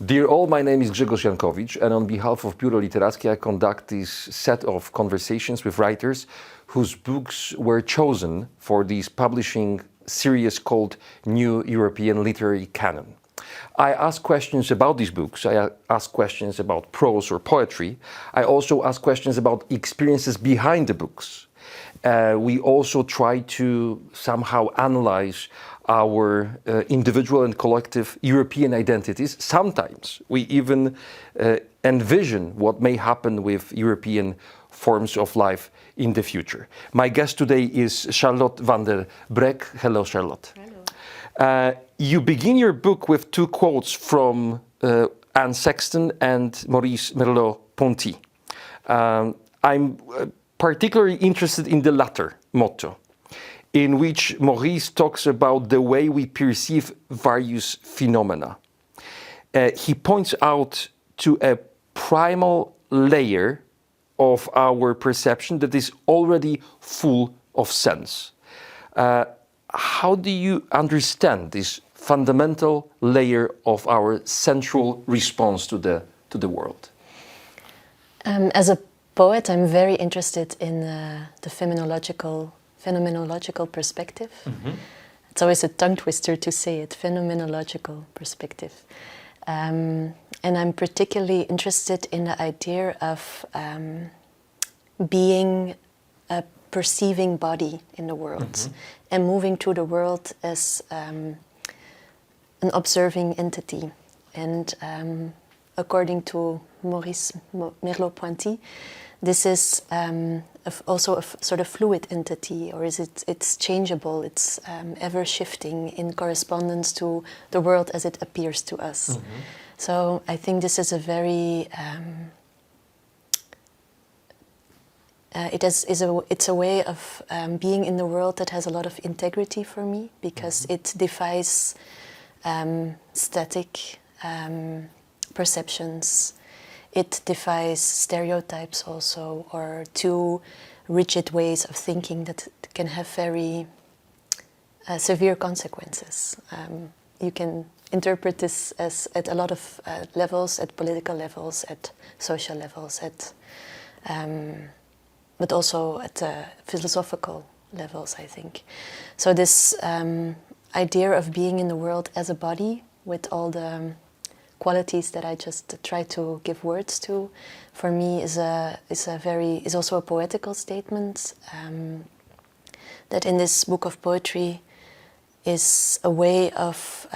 Dear all, my name is Grzegorz Jankowicz, and on behalf of Biuro Literackie, I conduct this set of conversations with writers whose books were chosen for this publishing series called New European Literary Canon. I ask questions about these books. I ask questions about prose or poetry. I also ask questions about experiences behind the books. We also try to somehow analyze our individual and collective European identities. Sometimes we even envision what may happen with European forms of life in the future. My guest today is Charlotte van der Broeck. Hello, Charlotte. Hello. You begin your book with two quotes from Anne Sexton and Maurice Merleau-Ponty. I'm particularly interested in the latter motto, in which Maurice talks about the way we perceive various phenomena. He points out to a primal layer of our perception that is already full of sense. How do you understand this fundamental layer of our central response to the world? As a poet, I'm very interested in the phenomenological perspective. Mm-hmm. It's always a tongue twister to say it, phenomenological perspective. And I'm particularly interested in the idea of being a perceiving body in the world, mm-hmm. and moving through the world as an observing entity. And according to Maurice Merleau-Ponty, this is also a sort of fluid entity, or it's changeable, it's ever shifting in correspondence to the world as it appears to us. Mm-hmm. So I think this is a very it's a way of being in the world that has a lot of integrity for me, because mm-hmm. it defies static perceptions. It defies stereotypes also, or too rigid ways of thinking that can have very severe consequences. You can interpret this as at a lot of levels, at political levels, at social levels, but also at philosophical levels, I think. So this idea of being in the world as a body with all the qualities that I just try to give words to, for me is also a poetical statement, that in this book of poetry is a way of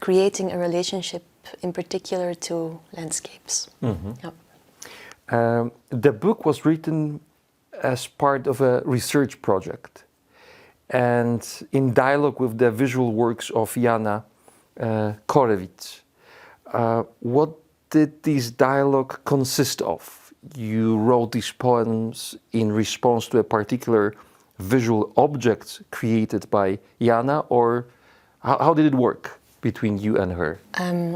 creating a relationship, in particular to landscapes. Mm-hmm. Yep. The book was written as part of a research project and in dialogue with the visual works of Jana Korewicz. What did this dialogue consist of? You wrote these poems in response to a particular visual object created by Jana, or how did it work between you and her?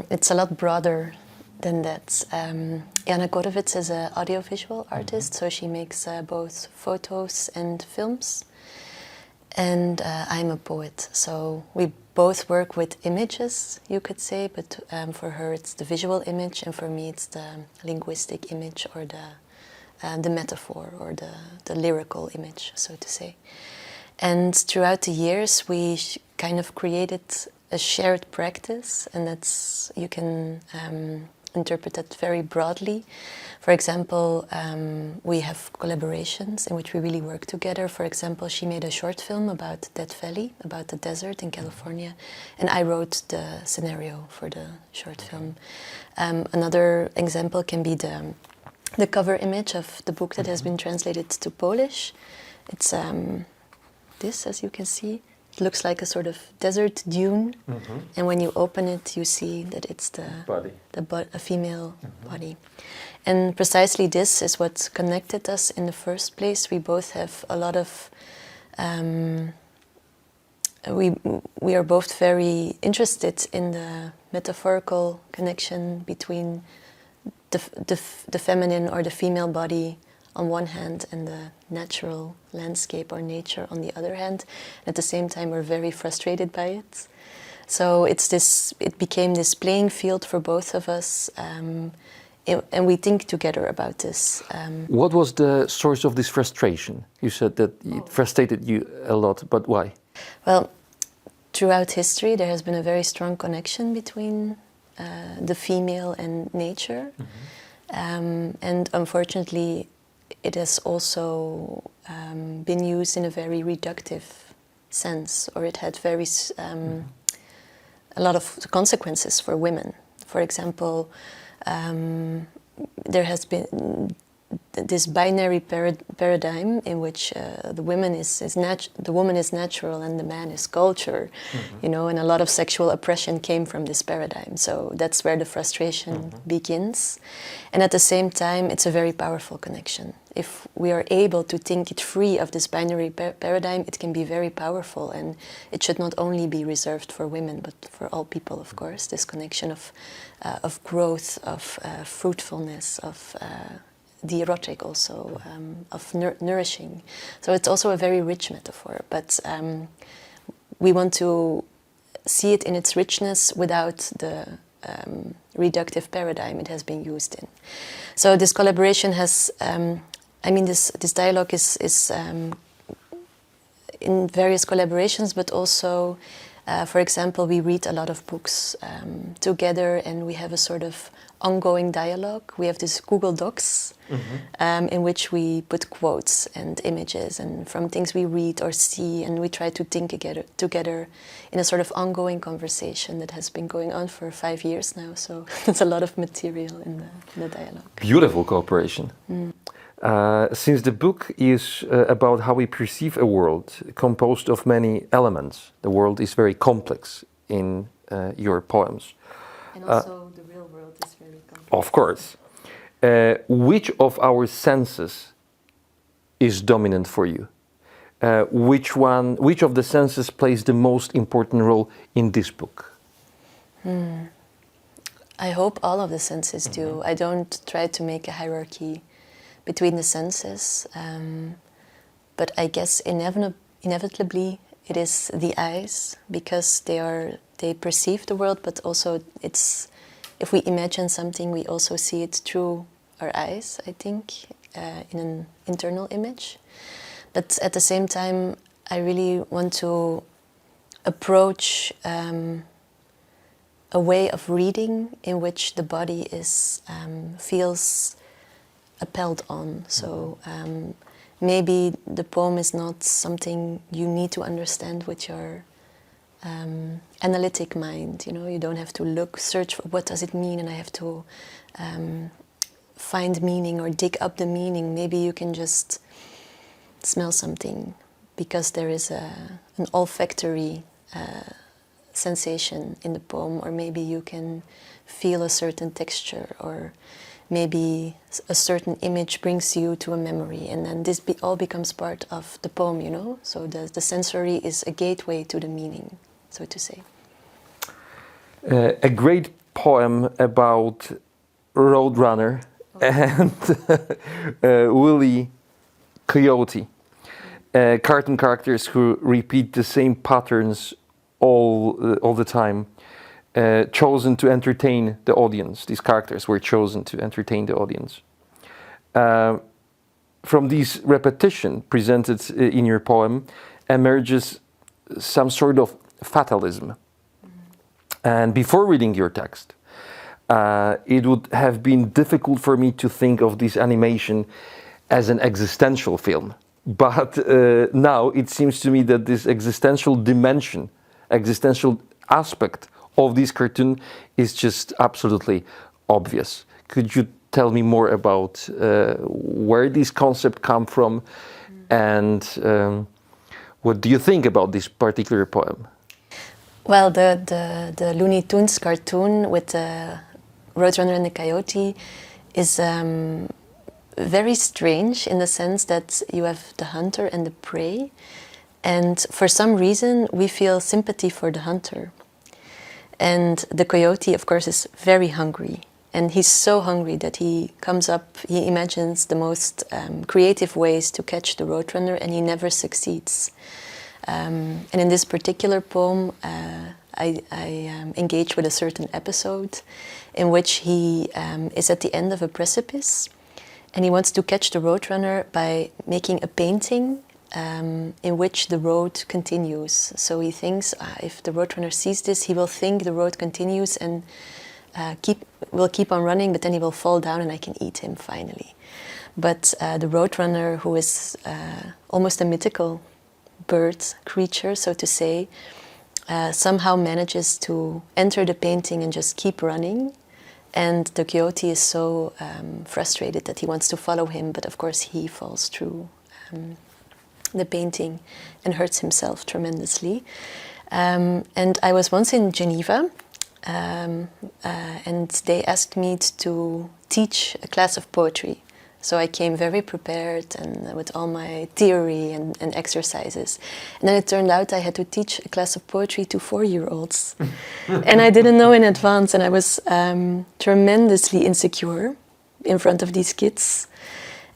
It's a lot broader than that. Jana Korewicz is an audiovisual artist, mm-hmm. so she makes both photos and films. And I'm a poet, so we both work with images, you could say, but for her it's the visual image, and for me it's the linguistic image, or the metaphor, or the lyrical image, so to say. And throughout the years we kind of created a shared practice, and that's, you can interpret that very broadly. For example, we have collaborations in which we really work together. For example, she made a short film about Death Valley, about the desert in California, and I wrote the scenario for the short film. Another example can be the cover image of the book that has been translated to Polish. It's this, as you can see. It looks like a sort of desert dune, mm-hmm. and when you open it, you see that it's a female mm-hmm. body. And precisely this is what connected us in the first place. We both have a lot of we are both very interested in the metaphorical connection between the feminine or the female body on one hand and the natural landscape or nature on the other hand. At the same time, we're very frustrated by it. So it became this playing field for both of us, and we think together about this. What was the source of this frustration? You said that it frustrated you a lot, but why? Well, throughout history, there has been a very strong connection between the female and nature. And unfortunately, it has also been used in a very reductive sense, or it had a lot of consequences for women. For example, there has been this binary paradigm in which the woman is natural and the man is culture, you know, and a lot of sexual oppression came from this paradigm. So that's where the frustration begins. And at the same time, it's a very powerful connection. If we are able to think it free of this binary paradigm, it can be very powerful, and it should not only be reserved for women, but for all people, of course. This connection of growth, of fruitfulness, of the erotic also, of nourishing. So it's also a very rich metaphor, but we want to see it in its richness without the reductive paradigm it has been used in. So this collaboration has, this dialogue is in various collaborations, but also, for example, we read a lot of books together, and we have a sort of ongoing dialogue. We have this Google Docs in which we put quotes and images and from things we read or see, and we try to think together in a sort of ongoing conversation that has been going on for 5 years now. So there's a lot of material in the dialogue. Beautiful cooperation. Since the book is about how we perceive a world composed of many elements, the world is very complex in your poems. And also the real world is very complex. Of course. Which of our senses is dominant for you? Which of the senses plays the most important role in this book? I hope all of the senses do. I don't try to make a hierarchy between the senses, but I guess inevitably it is the eyes, because they perceive the world, but also if we imagine something, we also see it through our eyes, I think, in an internal image. But at the same time, I really want to approach a way of reading in which the body feels upheld on. So maybe the poem is not something you need to understand with your analytic mind. You know, you don't have to search for what does it mean, and I have to find meaning or dig up the meaning. Maybe you can just smell something because there is an olfactory sensation in the poem, or maybe you can feel a certain texture, or maybe a certain image brings you to a memory, and then this all becomes part of the poem, you know? So the sensory is a gateway to the meaning, so to say. A great poem about Roadrunner and Willy Coyote. Cartoon characters who repeat the same patterns all the time. Chosen to entertain the audience. These characters were chosen to entertain the audience. From this repetition presented in your poem emerges some sort of fatalism. And before reading your text, it would have been difficult for me to think of this animation as an existential film. But now it seems to me that this existential dimension, existential aspect of this cartoon is just absolutely obvious. Could you tell me more about where this concept come from, and what do you think about this particular poem? Well, the Looney Tunes cartoon with the Roadrunner and the Coyote is very strange in the sense that you have the hunter and the prey, and for some reason we feel sympathy for the hunter. And the coyote, of course, is very hungry. And he's so hungry that he imagines the most creative ways to catch the Roadrunner, and he never succeeds. And in this particular poem, I engage with a certain episode in which he is at the end of a precipice, and he wants to catch the roadrunner by making a painting in which the road continues. So he thinks if the roadrunner sees this, he will think the road continues and will keep on running, but then he will fall down and I can eat him finally. But the roadrunner, who is almost a mythical bird creature, so to say, somehow manages to enter the painting and just keep running. And the coyote is so frustrated that he wants to follow him, but of course he falls through the painting and hurts himself tremendously. And I was once in Geneva, and they asked me to teach a class of poetry. So I came very prepared and with all my theory and exercises. And then it turned out I had to teach a class of poetry to 4-year-olds. And I didn't know in advance, and I was tremendously insecure in front of these kids.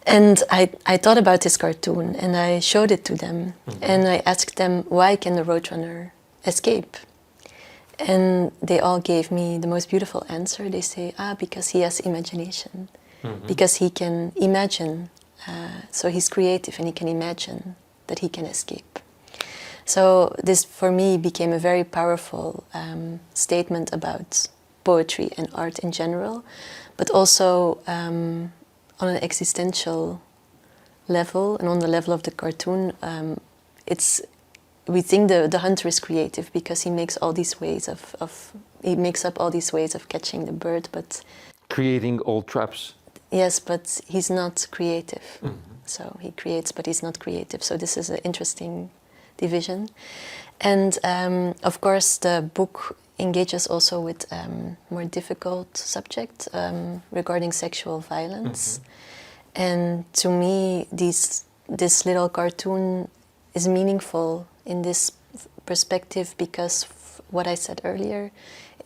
And I thought about this cartoon and I showed it to them. And I asked them, why can the roadrunner escape? And they all gave me the most beautiful answer. They say, because he has imagination. Because he can imagine, so he's creative and he can imagine that he can escape. So this for me became a very powerful statement about poetry and art in general, but also on an existential level and on the level of the cartoon. We think the hunter is creative because he makes all these ways he makes up all these ways of catching the bird, but creating all traps. Yes, but he's not creative. So he creates, but he's not creative. So this is an interesting division. And of course, the book engages also with more difficult subject regarding sexual violence. And to me, this little cartoon is meaningful in this perspective because what I said earlier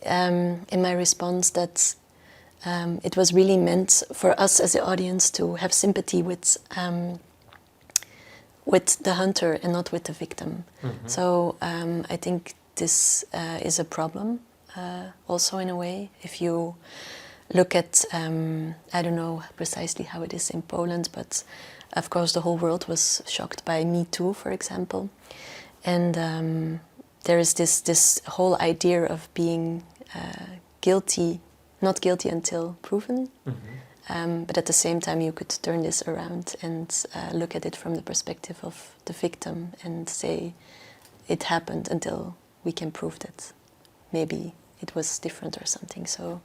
in my response, that it was really meant for us as the audience to have sympathy with the hunter and not with the victim. So I think this is a problem also in a way. If you look at, I don't know precisely how it is in Poland, but of course the whole world was shocked by Me Too, for example. And there is this whole idea of being not guilty until proven. But at the same time, you could turn this around and look at it from the perspective of the victim and say, it happened until we can prove that maybe it was different or something. So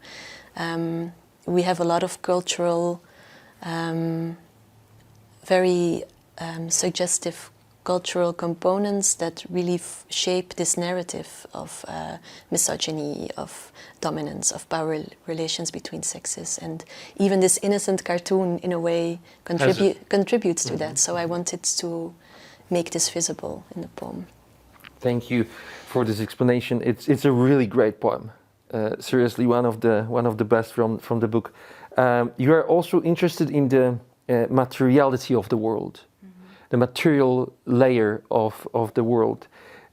we have a lot of cultural, very suggestive cultural components that really shape this narrative of misogyny, of dominance, of power relations between sexes. And even this innocent cartoon, in a way, contributes to that. So I wanted to make this visible in the poem. Thank you for this explanation. It's a really great poem. Seriously, one of the best from the book. You are also interested in the materiality of the world. The material layer of the world,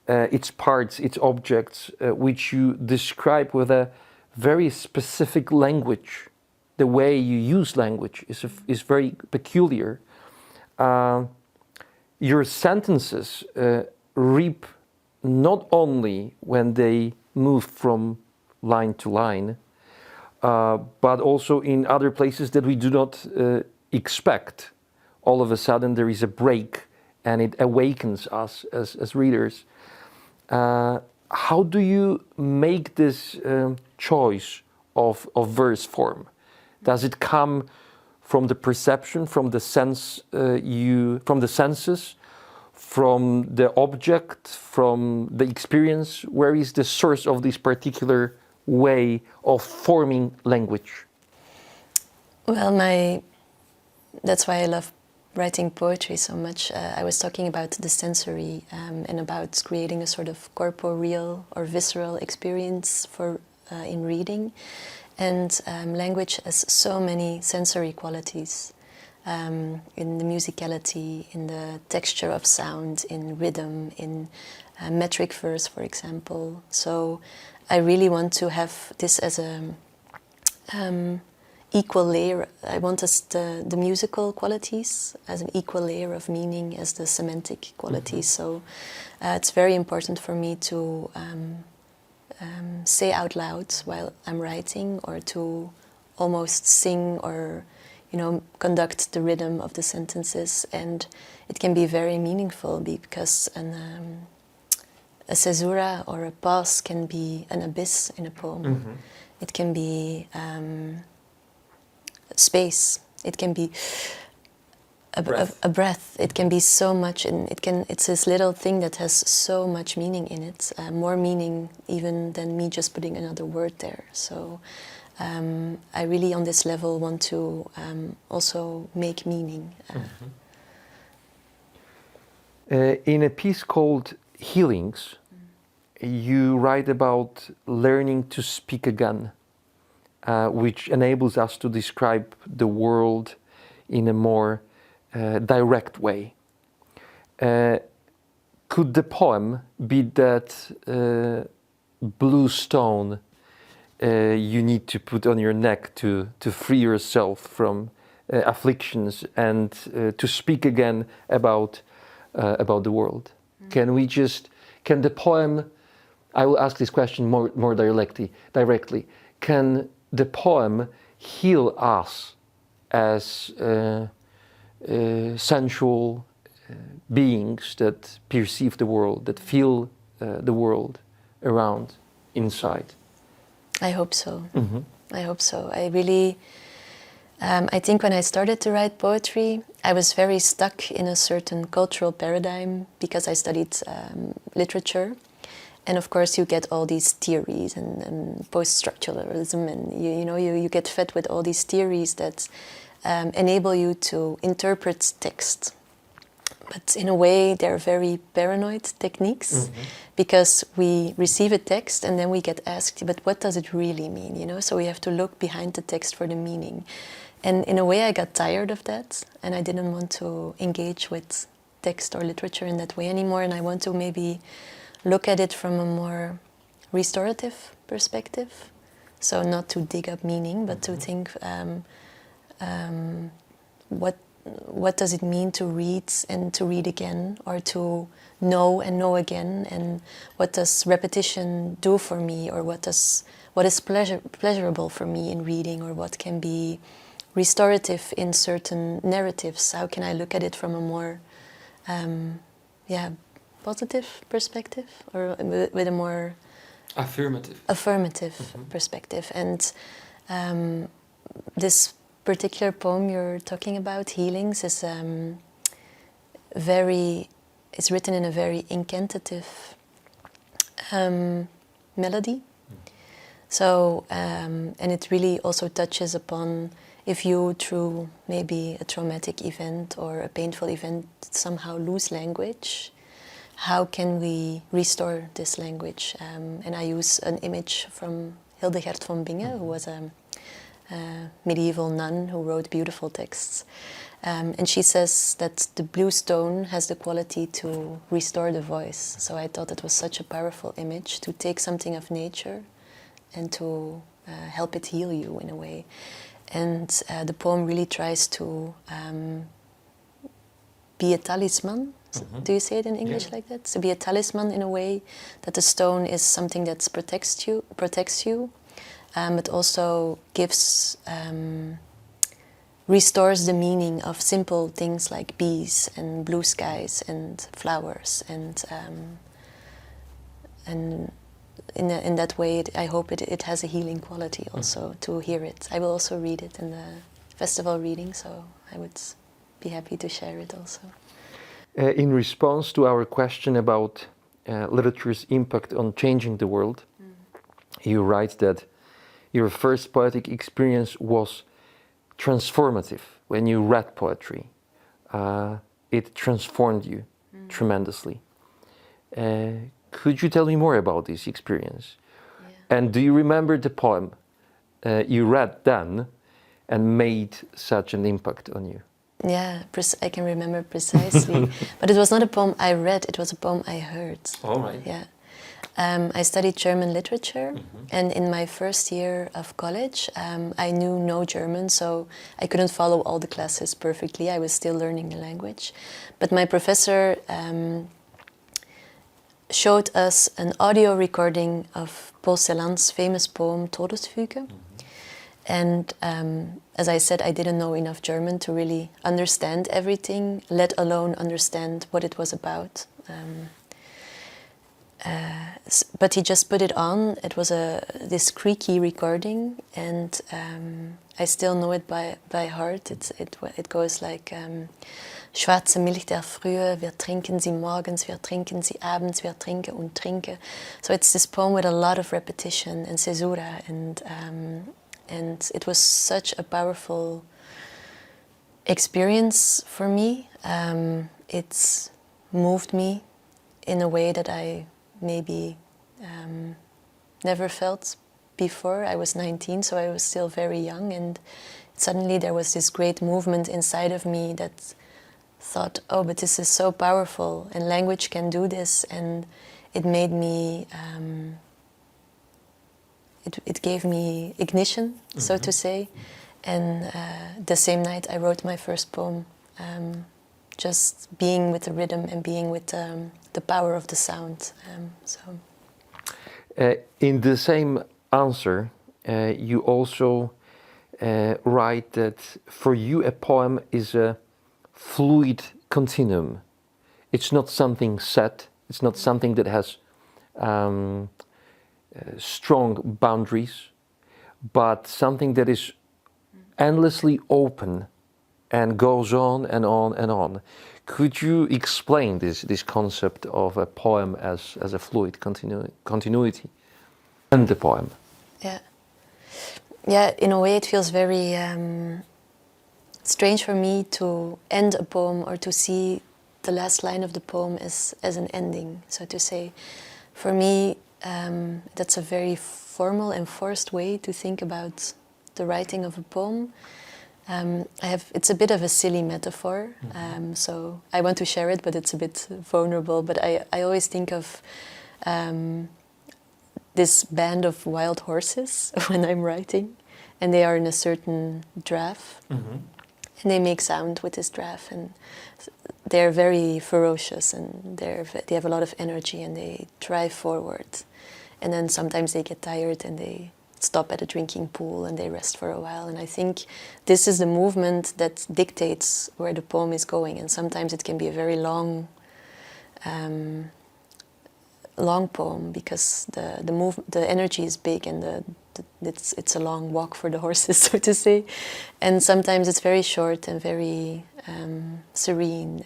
its parts, its objects, which you describe with a very specific language. The way you use language is very peculiar. Your sentences reap not only when they move from line to line, but also in other places that we do not expect. All of a sudden there is a break and it awakens us as readers. How do you make this choice of verse form? Does it come from the perception, from the sense, from the senses, from the object, from the experience? Where is the source of this particular way of forming language? Well, that's why I love writing poetry so much. I was talking about the sensory and about creating a sort of corporeal or visceral experience in reading. And language has so many sensory qualities. in the musicality, in the texture of sound, in rhythm, in metric verse, for example. So I really want to have this as a equal layer. I want the musical qualities as an equal layer of meaning as the semantic qualities. So it's very important for me to say out loud while I'm writing, or to almost sing, or conduct the rhythm of the sentences, and it can be very meaningful because a caesura or a pause can be an abyss in a poem. It can be space. It can be a breath. It can be so much, and it's this little thing that has so much meaning in it, more meaning even than me just putting another word there. So I really, on this level, want to also make meaning. In a piece called Healings, you write about learning to speak again, which enables us to describe the world in a more direct way. Could the poem be that blue stone you need to put on your neck to free yourself from afflictions and to speak again about the world? Can the poem, I will ask this question more directly, can the poem heal us as sensual beings that perceive the world, that feel the world around, inside? I hope so. I hope so. I really, I think when I started to write poetry, I was very stuck in a certain cultural paradigm because I studied literature. And of course you get all these theories and post-structuralism, and you get fed with all these theories that enable you to interpret text. But in a way they're very paranoid techniques, because we receive a text and then we get asked, but what does it really mean? So we have to look behind the text for the meaning. And in a way I got tired of that, and I didn't want to engage with text or literature in that way anymore, and I want to maybe look at it from a more restorative perspective. So not to dig up meaning, but to think what does it mean to read and to read again, or to know and know again, and what does repetition do for me, or what is pleasurable for me in reading, or what can be restorative in certain narratives. How can I look at it from a more positive perspective, or with a more affirmative perspective. And this particular poem you're talking about, Healings, is it's written in a very incantative melody. So and it really also touches upon, if you, through maybe a traumatic event or a painful event, somehow lose language, how can we restore this language? And I use an image from Hildegard von Bingen, who was a medieval nun who wrote beautiful texts. And she says that the blue stone has the quality to restore the voice. So I thought it was such a powerful image, to take something of nature and to help it heal you in a way. And the poem really tries to be a talisman. Do you say it in English like that? To be a talisman in a way, that the stone is something that protects you, but also gives, restores the meaning of simple things like bees and blue skies and flowers, and in that way, I hope it has a healing quality also to hear it. I will also read it in the festival reading, so I would be happy to share it also. In response to our question about literature's impact on changing the world, you write that your first poetic experience was transformative. When you read poetry, it transformed you tremendously. Could you tell me more about this experience? Yeah. And do you remember the poem you read then and made such an impact on you? Yeah, I can remember precisely. But it was not a poem I read, it was a poem I heard. All right. Yeah. I studied German literature, and in my first year of college, I knew no German, so I couldn't follow all the classes perfectly. I was still learning the language. But my professor showed us an audio recording of Paul Celan's famous poem Todesfuge. And as I said, I didn't know enough German to really understand everything, let alone understand what it was about. But he just put it on. It was this creaky recording, and I still know it by heart. It goes like Schwarze Milch der Frühe, wir trinken sie morgens, wir trinken sie abends, wir trinke und trinke. So it's this poem with a lot of repetition and caesura, and it was such a powerful experience for me. It's moved me in a way that I maybe never felt before. I was 19, so I was still very young, and suddenly there was this great movement inside of me that thought, oh, but this is so powerful, and language can do this, and it made me, it gave me ignition, so to say, and the same night I wrote my first poem, just being with the rhythm and being with the power of the sound. In the same answer, you also write that for you a poem is a fluid continuum. It's not something set, it's not something that has strong boundaries, but something that is endlessly open and goes on and on and on. Could you explain this concept of a poem as a fluid continuity and the poem? Yeah, in a way it feels very strange for me to end a poem or to see the last line of the poem as an ending, so to say. For me, that's a very formal and forced way to think about the writing of a poem. It's a bit of a silly metaphor, so I want to share it, but it's a bit vulnerable. But I always think of this band of wild horses when I'm writing, and they are in a certain draft, and they make sound with this draft, and they're very ferocious, and they have a lot of energy, and they drive forward, and then sometimes they get tired and they stop at a drinking pool and they rest for a while. And I think this is the movement that dictates where the poem is going, and sometimes it can be a very long poem because the energy is big, and it's a long walk for the horses, so to say. And sometimes it's very short and very serene,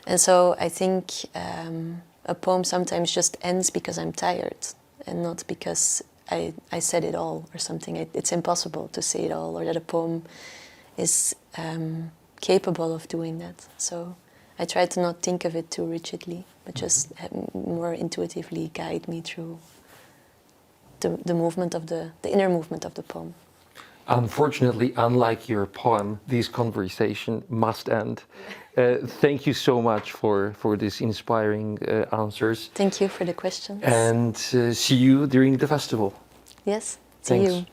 and so I think a poem sometimes just ends because I'm tired, and not because I said it all or something. It's impossible to say it all, or that a poem is capable of doing that. So I try to not think of it too rigidly, but just more intuitively guide me through the movement of the inner movement of the poem. Unfortunately, unlike your poem, this conversation must end. Thank you so much for these inspiring answers. Thank you for the questions. And see you during the festival. Yes, see Thanks. you.